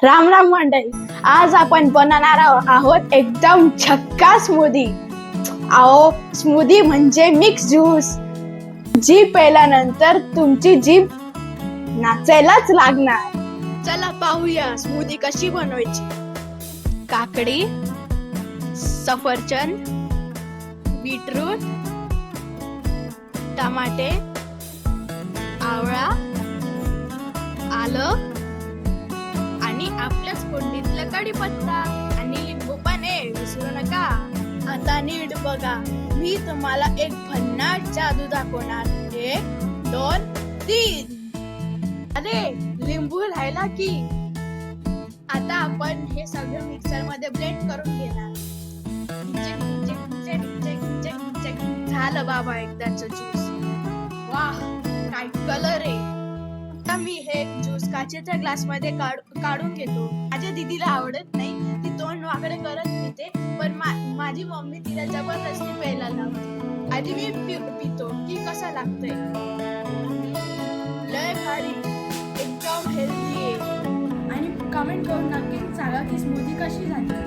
राम राम मंडळी, आज आपण बनवणार आहोत एकदम झक्कास स्मूदी. अहो, स्मूदी म्हणजे मिक्स ज्यूस. जीभ प्यायल्यानंतर तुमची जीभ नाचायलाच लागणार. चला पाहूया स्मूदी कशी बनवायची. काकडी, सफरचंद, बीटरूट, टमाटे, आवळा, आलं आणि आपल्याच फोडणीतला कढीपत्ता आणि लिंबू पण विसरू नका. आता नीट बघा, मी तुम्हाला एक भन्नाट जादू दाखवणार. 1, 2, 3. अरे, लिंबू राहिला की. आता आपण हे सगळं मिक्सर मध्ये ब्लेंड करून घेणार. झालं बाबा एकदाच ज्यूस. वाह, काय कलर आहे. आता मी हे ज्यूस काचेच्या ग्लास मध्ये काढून घेतो. माझ्या दीदीला आवडत नाही, ती तोंड वाकडे करत पिते, पण माझी मम्मी तिला जबरदस्ती प्यायला लावते. आधी मी पितो की कसा लागतोय. लय भारी, एकदम हेल्दी आहे. आणि कमेंट करून नक्की सांगा की स्मूदी कशी झाली.